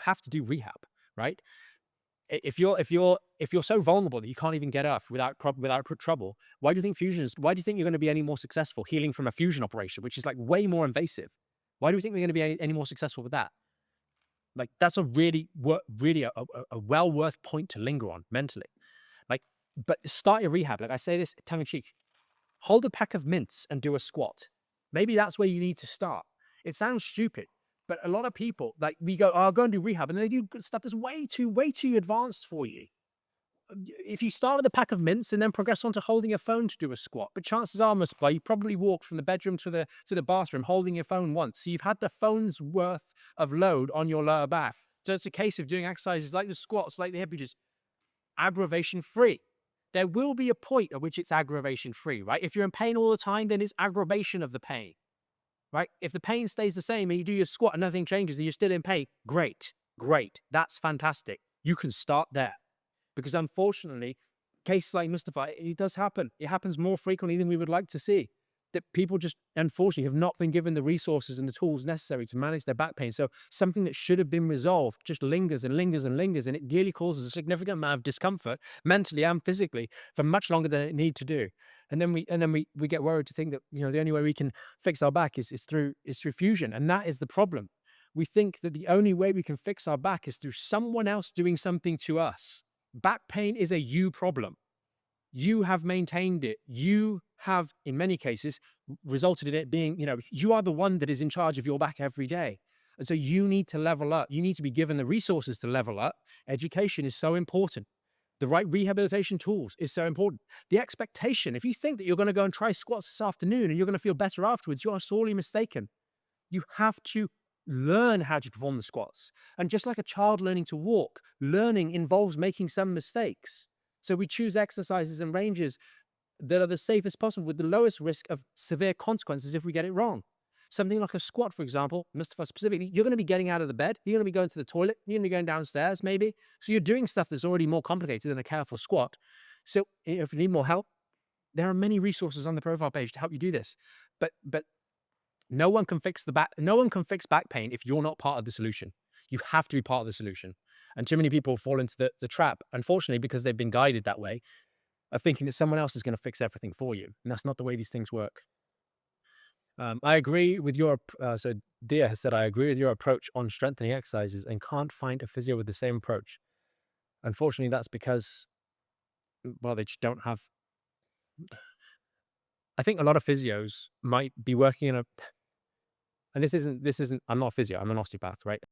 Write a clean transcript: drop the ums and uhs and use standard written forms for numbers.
have to do rehab, right? If you're so vulnerable that you can't even get up without trouble, why do you think you're going to be any more successful healing from a fusion operation, which is like way more invasive? Why do you think we're going to be any more successful with that? Like that's a really a well worth point to linger on mentally. Like, but start your rehab. Like I say this tongue in cheek. Hold a pack of mints and do a squat. Maybe that's where you need to start. It sounds stupid, but a lot of people like we go, oh, I'll go and do rehab, and they do stuff that's way too advanced for you. If you start with a pack of mints and then progress on to holding your phone to do a squat, but chances are, Mustafa, you probably walked from the bedroom to the bathroom holding your phone once. So you've had the phone's worth of load on your lower back. So it's a case of doing exercises like the squats, like the hip hinges, aggravation free. There will be a point at which it's aggravation free, right? If you're in pain all the time, then it's aggravation of the pain, right? If the pain stays the same and you do your squat and nothing changes and you're still in pain, great, great. That's fantastic. You can start there. Because unfortunately, cases like Mustafa, it does happen. It happens more frequently than we would like to see. That people just unfortunately have not been given the resources and the tools necessary to manage their back pain. So something that should have been resolved just lingers and lingers and lingers, and it really causes a significant amount of discomfort mentally and physically for much longer than it need to do. And then we get worried to think that the only way we can fix our back is through fusion, and that is the problem. We think that the only way we can fix our back is through someone else doing something to us. Back pain is a you problem. You have maintained it. You have, in many cases, resulted in it being, you are the one that is in charge of your back every day. And so you need to level up. You need to be given the resources to level up. Education is so important. The right rehabilitation tools is so important. The expectation, if you think that you're going to go and try squats this afternoon and you're going to feel better afterwards, you are sorely mistaken. You have to learn how to perform the squats. And just like a child learning to walk, learning involves making some mistakes. So we choose exercises and ranges that are the safest possible with the lowest risk of severe consequences if we get it wrong. Something like a squat, for example, Mustafa specifically, you're going to be getting out of the bed, you're going to be going to the toilet, you're going to be going downstairs maybe. So you're doing stuff that's already more complicated than a careful squat. So if you need more help, there are many resources on the profile page to help you do this. But no one can fix no one can fix back pain if you're not part of the solution. You have to be part of the solution. And too many people fall into the trap, unfortunately, because they've been guided that way, of thinking that someone else is going to fix everything for you. And that's not the way these things work. I agree with so Dia has said, I agree with your approach on strengthening exercises and can't find a physio with the same approach. Unfortunately, that's because, well, they just don't have, I think a lot of physios might be working in and this isn't, I'm not a physio, I'm an osteopath, right?